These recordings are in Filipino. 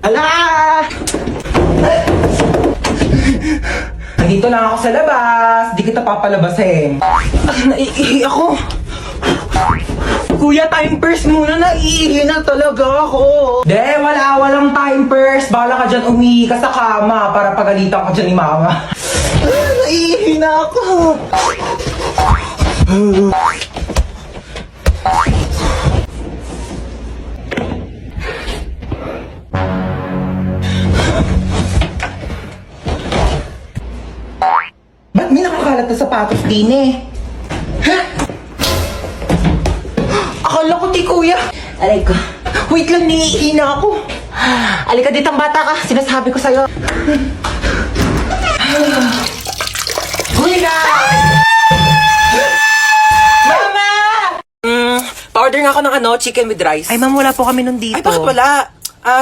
Hala! Nandito lang ako sa labas. Di kita papalabasin. Naiihi ako. Kuya, time purse muna. Naiihi na talaga ako. Walang time purse. Bala ka dyan, umihi ka sa kama para pagalitan ko dyan ni mama. Naiihi na ako. Ba't may nakakalat na sapatos din eh? Ha? Akala ko ti kuya. Aray ko. Wait lang, niihi na ako. Alika ditang bata ka. Sinasabi ko sa'yo. Kuya! Mama! Pa-order nga ako ng chicken with rice. Ay, ma'am, wala po kami nun dito. Ay, bakit wala?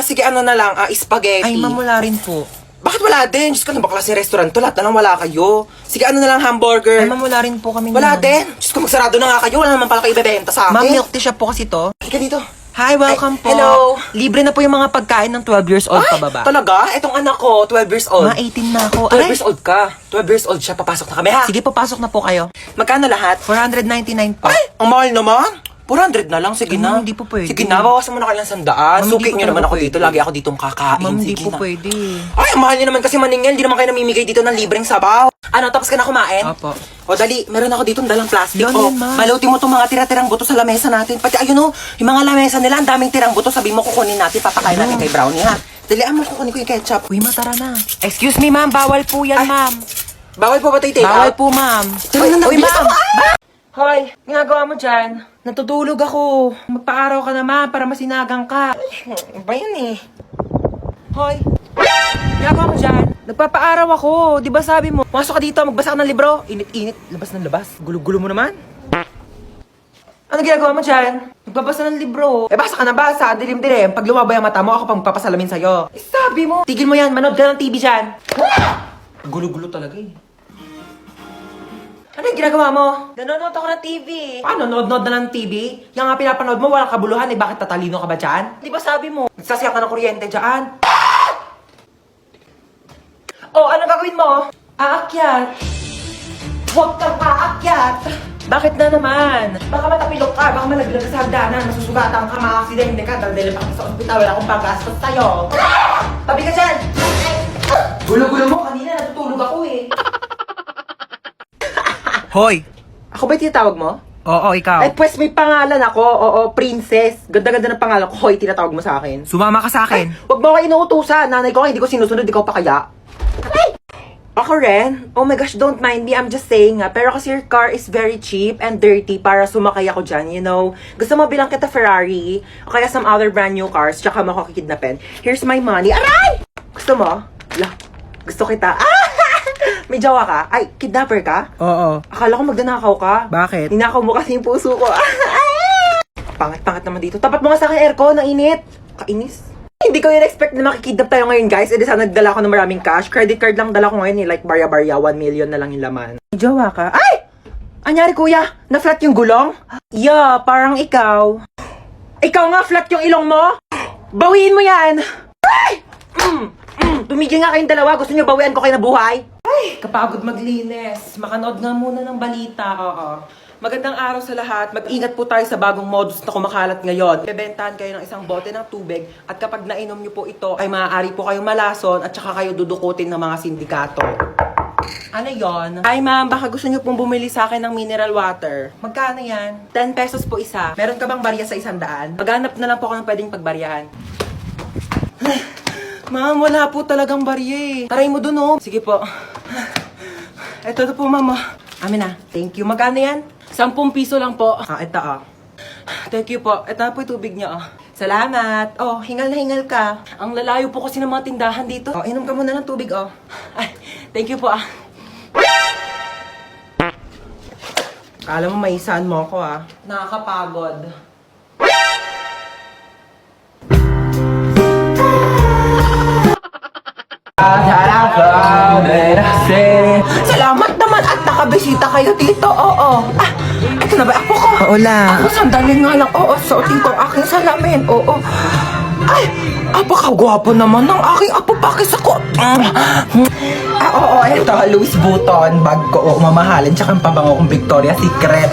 Sige, ano na lang, spaghetti. Ay, ma'am, wala rin po. Bakit wala din? Diyos ko, ano ba klaseng restaurant to? Lahat na lang wala kayo. Sige, ano na lang, hamburger. Ay, ma'am, wala rin po kami Wala nun. din. Diyos ko, magsarado na nga kayo. Wala naman pala kayo ibebenta sa akin. Ma'am, milk tea shop po kasi to. Halika dito. Hi, welcome Ay, po. hello. Libre na po yung mga pagkain ng 12 years old pababa. Talaga? Etong anak ko, 12 years old. Ma, 18 na ako. 12 Aray, years old ka. 12 years old siya. Papasok na kami, ha? sige, papasok na po kayo. Magkano lahat? 499 po. Ay, ang mahal naman. 400 na lang, sige Ay, na. ma'am, hindi po pwede. Sige na, bawasan mo na kayo ng 100. Ma'am, Suki hindi po nyo naman talaga ako dito. pwede. Lagi ako ditong kakain. Ma'am, hindi Sige po na. pwede. Ay, ang mahal nyo naman kasi maningil. Hindi naman kayo namimigay dito ng libreng sabaw. Ano, tapos ka na kumain? Opo. O dali, meron ako dito dalang plastic. Yan, O, yan, ma'am. balutin mo itong mga tira-tirang buto sa lamesa natin. Pati ayun o, yung mga lamesa nila, ang daming tirang buto. Sabi mo kukunin natin, papakain natin kay Brownie, ha? Dali, mo kukunin ko yung ketchup. Uy, matara na. Excuse me, ma'am. Bawal po yan, Ay, ma'am. Bawal po ba tayo take Bawal out? po, ma'am. Uy, Uy, ma'am. Hoy, ginagawa mo dyan? Natutulog ako. Magpa-araw ka naman para masinagang ka. Ba yan eh? Hoy. Ginagawa mo dyan? Nagpapa-araw ako. Di ba sabi mo? Pumasok ka dito, magbasa ka ng libro. Init-init. Labas ng labas. Gulo-gulo mo naman. Ano ginagawa mo dyan? Nagbabasa ng libro. Eh, basa ka na basa. Dilim-dilim. Pag lumabay ang mata mo, ako pang magpapasalamin sa'yo. Eh, sabi mo. Tigil mo yan. Manood ka ng TV dyan. Gulo-gulo talaga eh. Ano yung ginagawa mo? Nanonood ako ng TV. Paano? Nood-nood na ng TV? Yung nga pinapanood mo, walang kabuluhan eh. Bakit tatalino ka ba dyan? Di ba sabi mo? Nagsasayang ka ng kuryente dyan. Oh, ano gagawin mo? Aakyat. Huwag kang aakyat. Bakit na naman? Baka matapilok ka, baka malaglag ka sa hagdanan, masusugatan ka, maaksidente ka, daldalin pa ka sa ospital, wala akong paggastos sa'yo. Tabi ka dyan. Gulo-gulo mo, kanina natutulog ako eh. Hoy. Ako ba yung tinatawag mo? Oo, ikaw. Ay, pues may pangalan ako. Oo, princess. Ganda-ganda ng pangalan ko. Hoy, tinatawag mo sa akin. Sumama ka sa akin. Huwag mo ako inuutusan. Nanay ko hindi ko sinusunod, ikaw pa kaya. Ako rin? Oh my gosh, don't mind me. I'm just saying nga. Pero kasi your car is very cheap and dirty para sumakay ako dyan, you know. Gusto mo bilang kita Ferrari o kaya some other brand new cars tsaka mo ako kikidnapin. Here's my money. Aray! Gusto mo? La, gusto kita. Ah! May jowa ka? Ay, kidnapper ka? Oo. Akala ko magdanakaw ka. Bakit? Ninakaw mo kasi yung puso ko. Pangit-pangit naman dito. Tapat mo nga sa akin aircon, ang init. Kainis. Hindi ko in-expect na makikidnap tayo ngayon, guys. E di sana nagdala ko ng maraming cash. Credit card lang dala ko ngayon eh. Like barya-barya, 1 million na lang yung laman. May jowa ka? Ay! Anyari kuya? Na-flat yung gulong? Yeah, parang ikaw. Ikaw nga, flat yung ilong mo? Bawiin mo yan! Ay! Tumigil nga kayong dalawa. Gusto niyo bawian ko kayo na buhay? Ay, kapagod maglinis. Makanood nga muna ng balita. Oo. Magandang araw sa lahat. Mag-ingat po tayo sa bagong modus na kumakalat ngayon. Bebentahan kayo ng isang bote ng tubig at kapag nainom nyo po ito ay maaari po kayong malason at saka kayo dudukutin ng mga sindikato. Ano yon? Ay ma'am, baka gusto nyo pong bumili sa akin ng mineral water. Magkano yan? 10 pesos po isa. Meron ka bang barya sa 100? Maghanap na lang po ako ng pwedeng pagbaryahan. Ma'am, wala po talagang barya eh. Taray mo dun oh. Sige po. Ito na po, mama. Amin na. Thank you. Magkano yan? 10 piso lang po. Ito Thank you po. Ito na po yung tubig niyo Salamat. Oh, hingal na hingal ka. Ang lalayo po kasi ng mga tindahan dito. Oh, inom ka muna ng tubig Ay, thank you po Kala mo maisahan mo ako Nakakapagod. Salamat naman at nakabisita kayo dito. Oo. Ito na ba ako ko? Oo lang. Ako, sandali nga lang. Oo, suotin ko ang aking salamin. Oo. Ay, apakagwapo naman ng aking apo. Pakis ako. Oo, ito. Louis Vuitton. Bag ko. Oo, mamahalin. Tsaka ang pabango kong Victoria's Secret.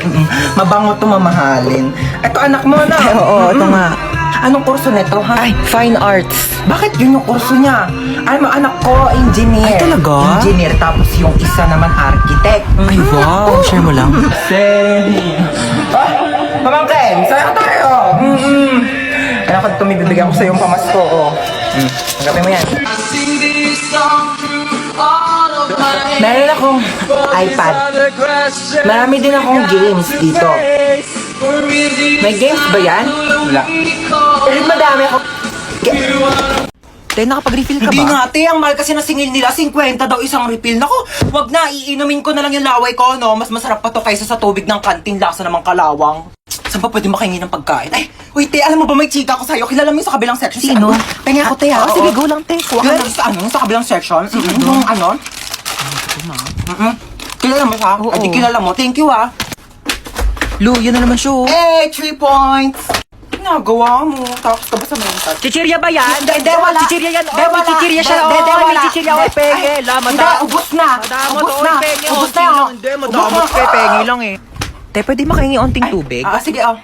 Mabango to mamahalin. Ito, anak mo na. Oo, ito nga. Anong kurso nito, ha? Ay, fine arts. Bakit yun yung kurso niya? Ay, anak ko, engineer. Ay, talaga? Engineer, tapos yung isa naman architect. Ay, wow. Share mo lang. Seri. Pamangkin, saya tayo. Kaya ako ito, may bibigyan ko sa yung pamasko. Tanggapin mo yan. Meron akong iPad. Marami din akong games dito. May games ba yan? Wala. Eh, madami ako. Tay, nakapag-refill ka Hindi ba? nga, te. Ang mahal kasi na singil nila. 50 daw isang refill. Naku, wag na. Iinumin ko na lang yung laway ko, no? Mas masarap pa to kaysa sa tubig ng kantin. Lasa namang kalawang. Saan pa pwede makahingi ng pagkain? Ay, wait, te. Alam mo ba may chika ko sa'yo? Kilala mo yung sa kabilang section? Sino? Pengi ako, te, ha? Oo, sige, go lang, te. Kuha ka Kilala lang. sa ano? Sa kabilang section? Yung ano? Kilala mo siya? Oo. Ay, di kilala mo. Thank you, ha? Lu, yun na naman siya. oh. Eh, 3 points. Nagawa mo. Tapos ka ba sa mental? Chichirya ba yan? Hindi, wala. Chichirya yan. Hindi, Oh, may wala. chichirya siya. Hindi, Oh, may wala. chichirya. Hindi. Oh, penge. Ay, La, Hindi, ubus na. Madamot, Ubus oh, na. penge. Ubus Onti na. lang. Hindi, madamot ka. Penge lang eh. Te, pwede makahingi onting tubig? Sige, oh.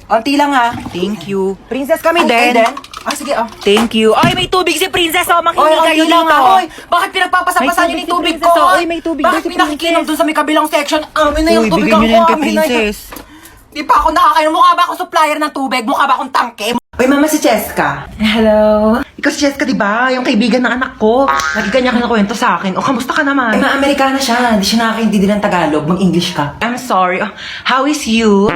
Onti lang, ha? Thank you. Princess kami Ay, din. Sige, oh. Thank you. Ay, may tubig si Princess. Oh, Oy, makinig kayo onti lang, dito. ha? Oy, bakit pinagpapasapasan niyo May ng tubig tubig si ko? Princess, oh. ha? Oy, may tubig Bakit daw si pinakikinom Princess. dun sa may kabilang section? Amin na yung Uy, tubig bigyan ko. niyo na yan kay Amin na yun. Princess. Di pa ako nakakainom. Mukha ba akong supplier ng tubig? Mukha ba akong tangke? Uy, mama, si Cheska. Hello. Ikaw si Cheska, di ba? Yung kaibigan ng anak ko. Lagi kanya kinakwento sa akin. O, kamusta ka naman? Ay, ma-Amerikana siya. Hindi siya nakakaintindi ng Tagalog. Mag-English ka. I'm sorry. How is you?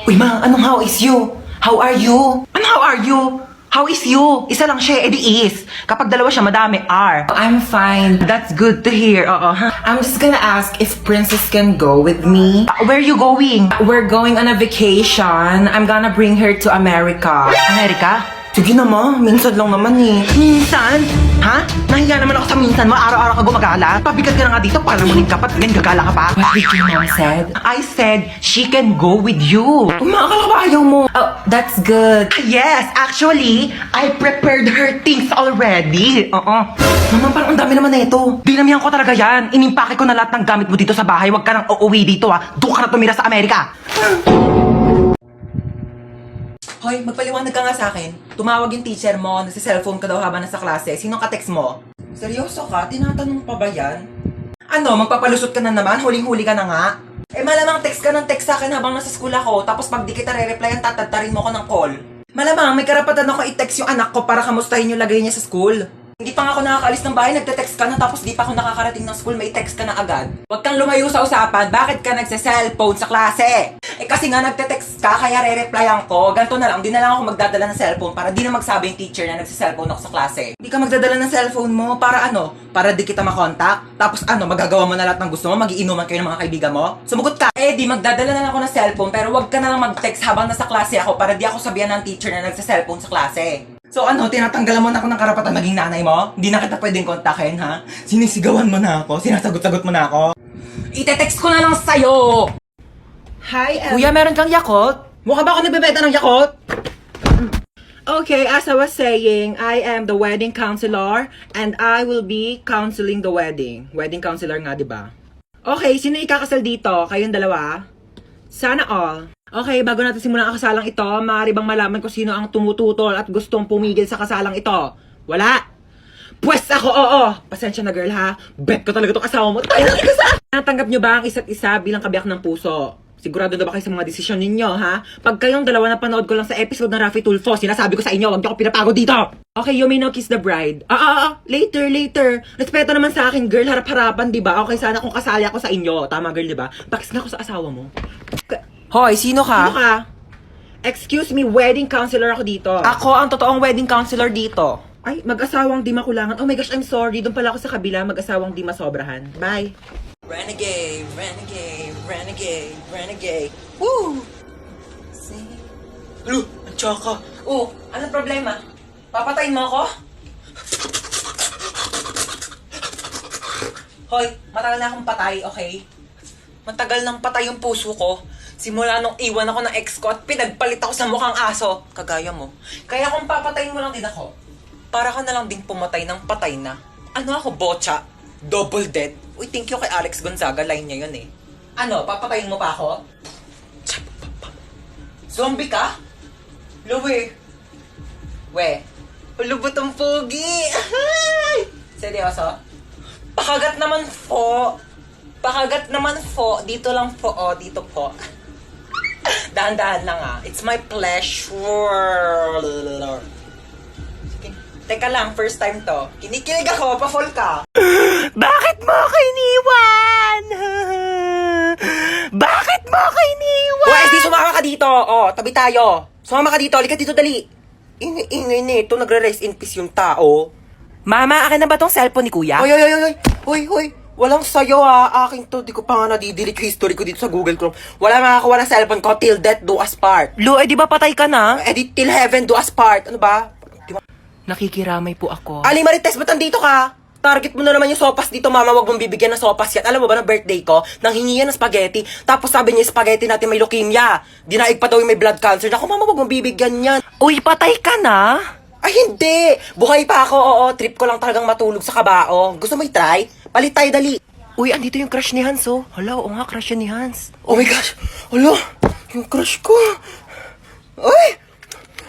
Uy, ma, anong how is you? How are you? Ano how are you? How is you? Isa lang siya, edi is. Kapag dalawa siya, madami are. I'm fine. That's good to hear. Oo. I'm just gonna ask if Princess can go with me. Where are you going? We're going on a vacation. I'm gonna bring her to America. America? Sige naman, minsan lang naman eh. Minsan? Ha? Nahiya naman ako sa minsan mo, araw-araw ka gumagala. Pabigat ka na nga dito, para muling ka pa, ganyan gagala ka pa. What did your mom said? I said, she can go with you. Umakala ba ayaw mo? Oh, that's good. Yes, actually, I prepared her things already. Oo. Mama, parang ang dami naman na ito. Dinamihan ko talaga yan. Inimpake ko na lahat ng gamit mo dito sa bahay. Huwag ka nang uuwi dito ha. Doon ka na tumira sa Amerika. Hoy, magpaliwanag ka nga sa akin. Tumawag yung teacher mo, nagsi-cellphone ka daw habang nasa klase. Sinong ka-text mo? Seryoso ka? Tinatanong pa ba yan? Ano, magpapalusot ka na naman? Huling-huli ka na nga? Eh malamang text ka ng text sa akin habang nasa school ako, tapos pag di kita re-replyan, tatatarin mo ko ng call. Malamang may karapatan ako i-text yung anak ko para kamustahin yung lagay niya sa school. Hindi pa nga ako nakakaalis ng bahay, nagte-text ka na tapos di pa ako nakakarating ng school, may text ka na agad. Huwag kang lumayo sa usapan, bakit ka nagse-cellphone sa klase? Eh kasi nga nagte-text ka, kaya re-replyan ko. Ganto na lang, di na lang ako magdadala ng cellphone para di na magsabi yung teacher na nagse-cellphone ako sa klase. Hindi ka magdadala ng cellphone mo, para ano? Para di kita makontak? Tapos ano, magagawa mo na lahat ng gusto mo? Magiinuman kayo ng mga kaibigan mo? Sumugot ka! Eh di, magdadala na lang ako ng cellphone, pero wag ka na lang mag-text habang nasa klase ako para di ako sabihan ng teacher na nagse-cellphone sa klase. So ano, tinatanggalan mo na ako ng karapatan maging nanay mo? Hindi na kita pwedeng kontakin, ha? Sinisigawan mo na ako, sinasagot-sagot mo na ako. Ite-text ko na lang sa'yo! Hi, Kuya, meron kang Yakult? Mukha ba ako nagbebenta ng Yakult? Okay, as I was saying, I am the wedding counselor and I will be counseling the wedding. Wedding counselor nga, di ba? Okay, sino ikakasal dito? Kayong dalawa? Sana all. Okay, bago natin simulan ang kasalang ito, maaari bang malaman kung sino ang tumututol at gustong pumigil sa kasalang ito? Wala? Pwes ako, oo! Pasensya na girl ha, bet ko talaga itong asawa mo, tayo lang ikasal! Natanggap nyo ba ang isa't isa bilang kabiyak ng puso? Sigurado na ba kayo sa mga desisyon ninyo, ha? Pag kayong dalawa napanood ko lang sa episode ng Raffy Tulfo, sinasabi ko sa inyo, wag niyo ako pinapagod dito! Okay, you may now kiss the bride. Later. Respeto naman sa akin, girl, harap-harapan, di ba? Okay, sana kung kasali ako sa inyo. Tama, girl, di ba? Pakis nga ako sa asawa mo. Hoy, sino ka? Ano ka? Excuse me, wedding counselor ako dito. Ako ang totoong wedding counselor dito. Ay, mag-asawang di makulangan. Oh my gosh, I'm sorry. Doon pala ako sa kabila, mag-asawang di masobrahan. Bye. Renegade, renegade, renegade, renegade. Woo! See? Hello, ang tsaka. Oh, anong problema? Papatayin mo ako? Hoy, matagal na akong patay, okay? Matagal nang patay yung puso ko. Simula nung iwan ako ng ex ko at pinagpalit ako sa mukhang aso, kagaya mo. Kaya kung papatayin mo lang din ako, para ka na lang din pumatay ng patay na. Ano ako, bocha? Double dead? Uy, thank you kay Alex Gonzaga, line niya yun eh. Ano, papatayin mo pa ako? Zombie ka? Luwi. We. Ulubot ang pogi. Seryoso? Pakagat naman po. Pakagat naman po. Dito lang po. O, dito po. Dahan-dahan lang ah. It's my pleasure. Sige. Teka lang, first time to. Kinikilig ako, pa-fall ka. Bakit mo ako iniwan? Bakit mo ako iniwan? O, SD, sumama ka dito. O, tabi tayo. Sumama ka dito. Halika dito, dali. Ingay nito, nagre-rest in peace yung tao. Mama, akin na ba tong cellphone ni Kuya? Hoy. Walang sayo ha. Akin to. Di ko pa nga nadidelete yung history ko dito sa Google Chrome. Wala makakuha ng cellphone ko till death do us part. Lu, di ba patay ka na? Edit till heaven do us part. Ano ba? Di ba? Nakikiramay po ako. Ali Marites, ba't nandito ka? Target mo na naman yung sopas dito, mama. Wag mong bibigyan ng sopas yan. Alam mo ba, na birthday ko, nang hingi yan ng spaghetti. Tapos sabi niya, spaghetti natin may leukemia. Dinaig pa daw yung may blood cancer. Naku, mama, wag mong bibigyan yan. Uy, patay ka na? Ay, hindi! Buhay pa ako, oo. Trip ko lang talagang matulog sa kabao. Gusto mo i-try? Palit tayo, dali. Uy, andito yung crush ni Hans, oh. Hala, oo nga, crush yan ni Hans. Oh my gosh! Alo! Yung crush ko! Ay!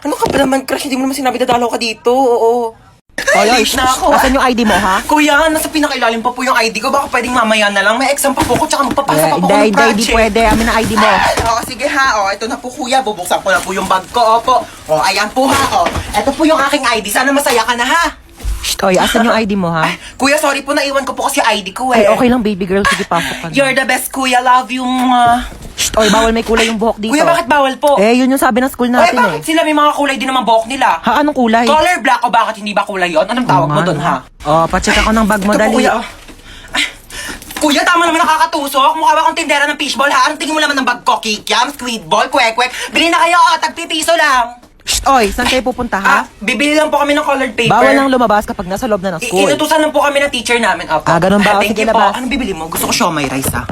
Ano ka ba naman, crush? Hindi mo naman sinabi dadalaw ka dito, oo. Late na ako, Asan yung ID mo, ha? Kuya, nasa pinakailalim pa po yung ID ko. Baka pwedeng mamaya na lang. May exam pa po ko, tsaka magpapasa pa po ko ng project. pwede. Amin na ID mo. Oo, sige ha. O, ito na po kuya. Bubuksan ko na po yung bag ko. Opo. O, ayan po ha. O, ito po yung aking ID. Sana masaya ka na ha. Shh, oy, asan yung ID mo, ha? Kuya, sorry po. Naiwan ko po kasi ID ko eh. Ay, okay lang, baby girl. Sige, pasok ka na. You're the best, kuya. Love you. Shh, oy, bawal may kulay yung buhok dito. Kuya, bakit bawal po? Eh, yun yung sabi ng school Ay, natin, bakit eh. sila may mga kulay din naman buhok nila? Ha, anong kulay? Color black o bakit hindi ba kulay yun? Anong tawag mo doon ha? Oh, pacheck ako ng bag mo, Ito po, dali. kuya. Oh. Ay, kuya, tama naman nakakatusok. Mukha ba akong tindera ng fishball ha? Anong tingin mo naman ng bag ko? Kikiam, squid ball, kwek-kwek. Bili na kayo, tagpipiso lang. Shh, oy, saan kayo pupunta, ha? Bibili lang po kami ng colored paper. Bawal lang lumabas kapag nasa loob na ng school. Inutusan lang po kami ng teacher namin. Opo. Ganun ba? Thank Sige, you po. labas. Anong bibili mo? Gusto ko siomay rice ha.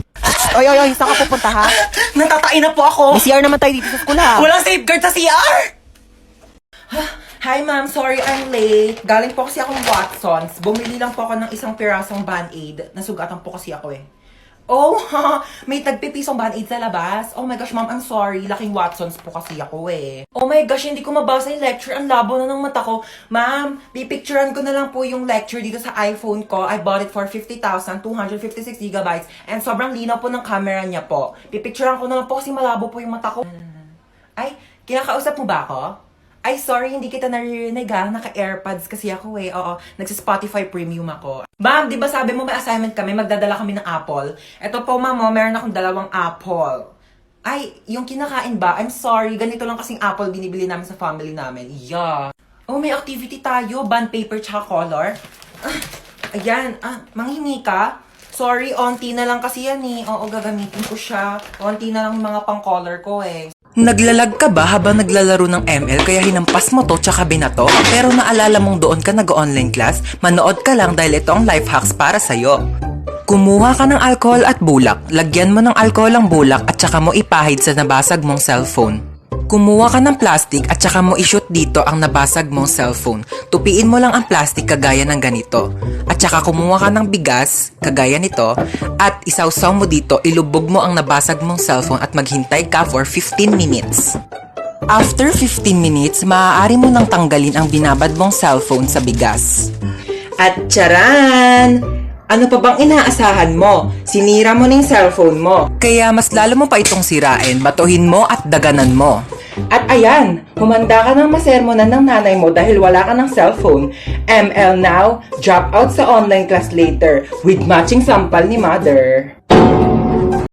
Oy, saan ka pupunta, ha? Natatain na po ako. May CR naman tayo dito sa school, ha? Walang safeguard sa CR! Hi ma'am, sorry I'm late. Galing po kasi akong Watsons. Bumili lang po ako ng isang pirasong Band-Aid. Nasugatan po kasi ako eh. Oh, may tagpipisong Band-Aid sa labas. Oh my gosh, ma'am, I'm sorry. Laking Watsons po kasi ako eh. Oh my gosh, hindi ko mabasa yung lecture. Ang labo na ng mata ko. Ma'am, pipicturean ko na lang po yung lecture dito sa iPhone ko. I bought it for 50,256 gigabytes. And sobrang linaw po ng camera niya po. Pipicturean ko na lang po kasi malabo po yung mata ko. Ay, kinakausap mo ba ako? Ay, sorry, hindi kita naririnig ha. Naka-AirPods kasi ako eh. Oo, nagsa-Spotify Premium ako. Ma'am, di ba sabi mo may assignment kami, magdadala kami ng apple? Eto po, ma'am, meron akong 2 apple. Ay, yung kinakain ba? I'm sorry, ganito lang kasing apple binibili namin sa family namin. Yeah. Oh, may activity tayo. Bond paper tsaka color. Ayan, manghingi ka? Sorry, onti na lang kasi yan eh. Oo, gagamitin ko siya. Onti na lang yung mga pang-color ko eh. Naglalag ka ba habang naglalaro ng ML kaya hinampas mo to tsaka binato? Pero naalala mong doon ka nag-online class? Manood ka lang dahil ito ang life hacks para sa'yo. Kumuha ka ng alcohol at bulak, lagyan mo ng alcohol ang bulak at tsaka mo ipahid sa nabasag mong cellphone. Kumuha ka ng plastic at saka mo i-shoot dito ang nabasag mong cellphone. Tupiin mo lang ang plastic kagaya ng ganito. At saka kumuha ka ng bigas, kagaya nito, at isawsaw mo dito, ilubog mo ang nabasag mong cellphone at maghintay ka for 15 minutes. After 15 minutes, maaari mo nang tanggalin ang binabad mong cellphone sa bigas. At charan! Ano pa bang inaasahan mo? Sinira mo na yung cellphone mo. Kaya mas lalo mo pa itong sirain, batuhin mo at daganan mo. At ayan, humanda ka ng masermonan ng nanay mo dahil wala ka ng cellphone. ML now, drop out sa online class later with matching sampal ni mother.